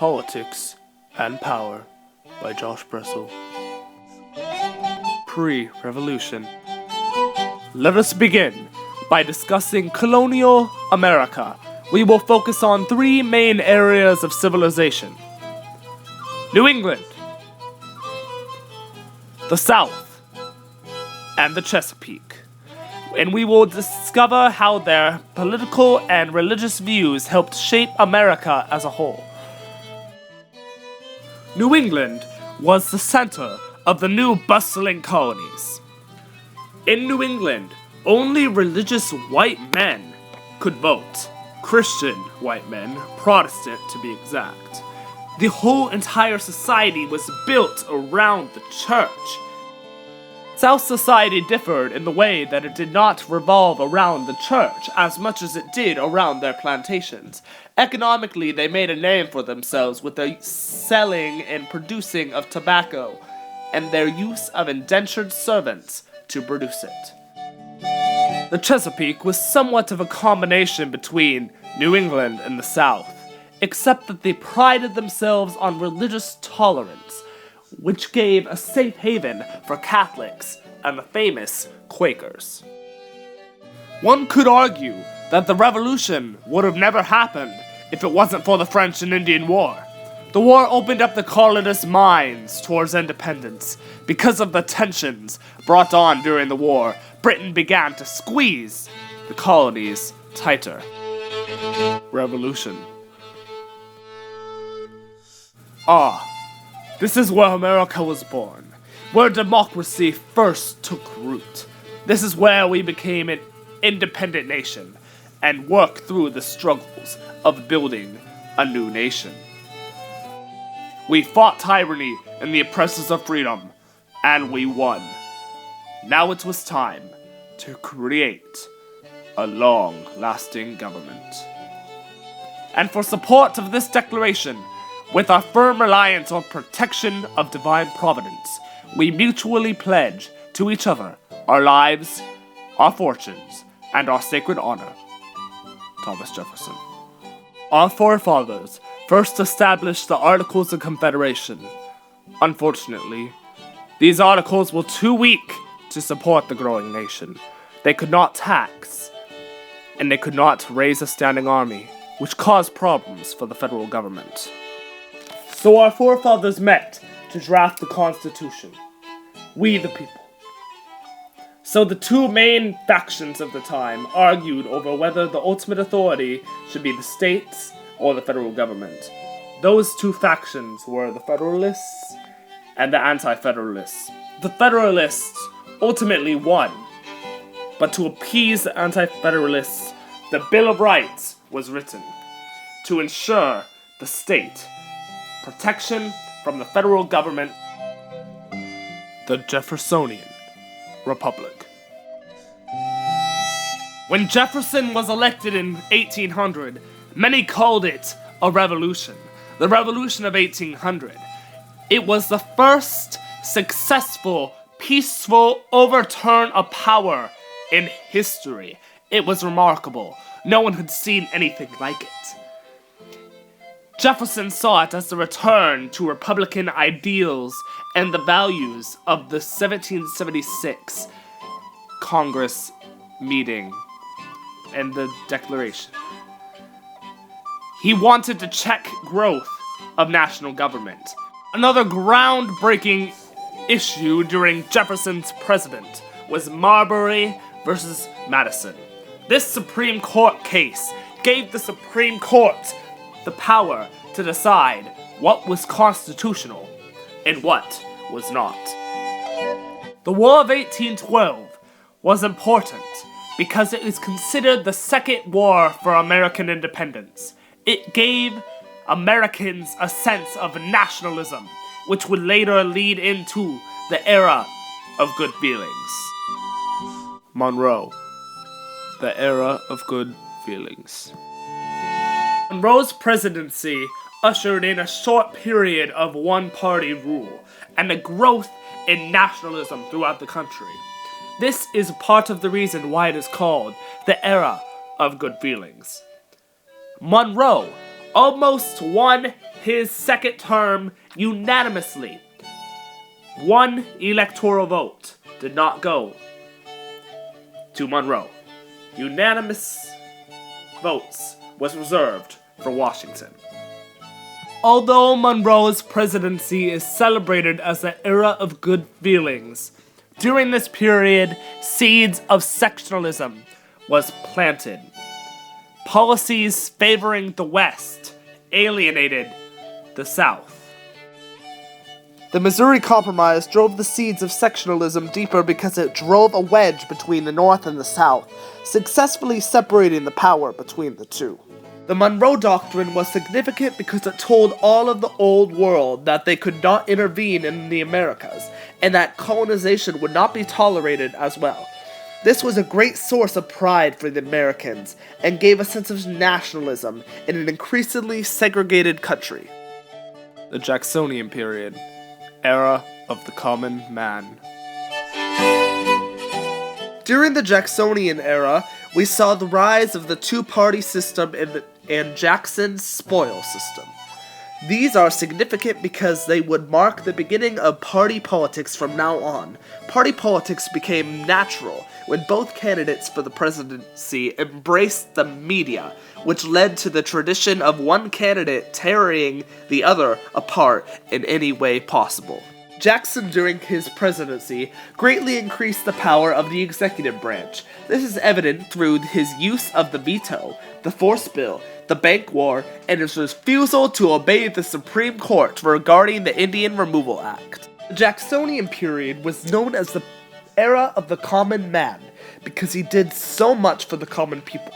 Politics and Power by Josh Bressel. Pre-Revolution. Let us begin by discussing colonial America. We will focus on three main areas of civilization: New England, the South, and the Chesapeake. And we will discover how their political and religious views helped shape America as a whole. New England was the center of the new bustling colonies. In New England, only religious white men could vote. Christian white men, Protestant to be exact. The whole entire society was built around the church. South society differed in the way that it did not revolve around the church as much as it did around their plantations. Economically, they made a name for themselves with the selling and producing of tobacco and their use of indentured servants to produce it. The Chesapeake was somewhat of a combination between New England and the South, except that they prided themselves on religious tolerance, which gave a safe haven for Catholics and the famous Quakers. One could argue that the Revolution would have never happened if it wasn't for the French and Indian War. The war opened up the colonists' minds towards independence. Because of the tensions brought on during the war, Britain began to squeeze the colonies tighter. Revolution. This is where America was born, where democracy first took root. This is where we became an independent nation and worked through the struggles of building a new nation. We fought tyranny and the oppressors of freedom, and we won. Now it was time to create a long-lasting government. And for support of this declaration, with our firm reliance on protection of divine providence, we mutually pledge to each other our lives, our fortunes, and our sacred honor. Thomas Jefferson. Our forefathers first established the Articles of Confederation. Unfortunately, these articles were too weak to support the growing nation. They could not tax, and they could not raise a standing army, which caused problems for the federal government. So our forefathers met to draft the Constitution. We the people. So the two main factions of the time argued over whether the ultimate authority should be the states or the federal government. Those two factions were the Federalists and the Anti-Federalists. The Federalists ultimately won, but to appease the Anti-Federalists, the Bill of Rights was written to ensure the state protection from the federal government. The Jeffersonian Republic. When Jefferson was elected in 1800, many called it a revolution. The Revolution of 1800. It was the first successful, peaceful overturn of power in history. It was remarkable. No one had seen anything like it. Jefferson saw it as the return to Republican ideals and the values of the 1776 Congress meeting and the Declaration. He wanted to check growth of national government. Another groundbreaking issue during Jefferson's presidency was Marbury versus Madison. This Supreme Court case gave the Supreme Court the power to decide what was constitutional and what was not. The War of 1812 was important because it is considered the second war for American independence. It gave Americans a sense of nationalism, which would later lead into the era of good feelings. Monroe. The era of good feelings. Monroe's presidency ushered in a short period of one-party rule and a growth in nationalism throughout the country. This is part of the reason why it is called the era of good feelings. Monroe almost won his second term unanimously. One electoral vote did not go to Monroe. Unanimous votes was reserved for Washington. Although Monroe's presidency is celebrated as an era of good feelings, during this period, seeds of sectionalism was planted. Policies favoring the West alienated the South. The Missouri Compromise drove the seeds of sectionalism deeper because it drove a wedge between the North and the South, successfully separating the power between the two. The Monroe Doctrine was significant because it told all of the old world that they could not intervene in the Americas, and that colonization would not be tolerated as well. This was a great source of pride for the Americans, and gave a sense of nationalism in an increasingly segregated country. The Jacksonian Period. Era of the Common Man. During the Jacksonian era, we saw the rise of the two-party system and Jackson's spoil system. These are significant because they would mark the beginning of party politics from now on. Party politics became natural when both candidates for the presidency embraced the media, which led to the tradition of one candidate tearing the other apart in any way possible. Jackson, during his presidency, greatly increased the power of the executive branch. This is evident through his use of the veto, the force bill, the bank war, and his refusal to obey the Supreme Court regarding the Indian Removal Act. The Jacksonian period was known as the era of the common man because he did so much for the common people.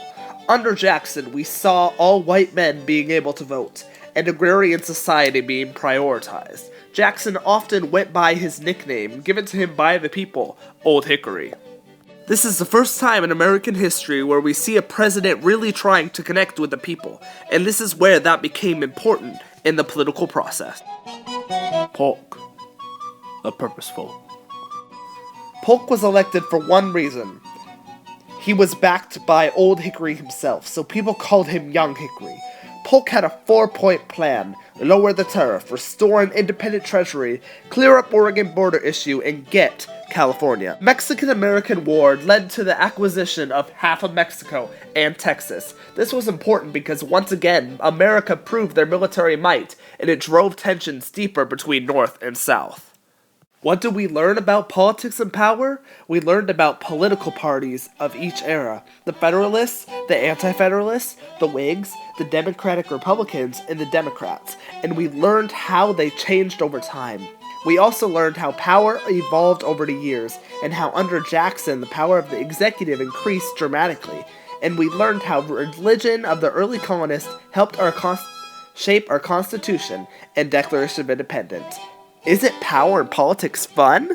Under Jackson, we saw all white men being able to vote, and agrarian society being prioritized. Jackson often went by his nickname, given to him by the people, Old Hickory. This is the first time in American history where we see a president really trying to connect with the people, and this is where that became important in the political process. Polk. The Purposeful. Polk was elected for one reason. He was backed by Old Hickory himself, so people called him Young Hickory. Polk had a 4-point plan: lower the tariff, restore an independent treasury, clear up Oregon border issue, and get California. Mexican-American War led to the acquisition of half of Mexico and Texas. This was important because, once again, America proved their military might, and it drove tensions deeper between North and South. What did we learn about politics and power? We learned about political parties of each era: the Federalists, the Anti-Federalists, the Whigs, the Democratic Republicans, and the Democrats, and we learned how they changed over time. We also learned how power evolved over the years, and how under Jackson the power of the executive increased dramatically, and we learned how religion of the early colonists helped shape our Constitution and Declaration of Independence. Isn't power and politics fun?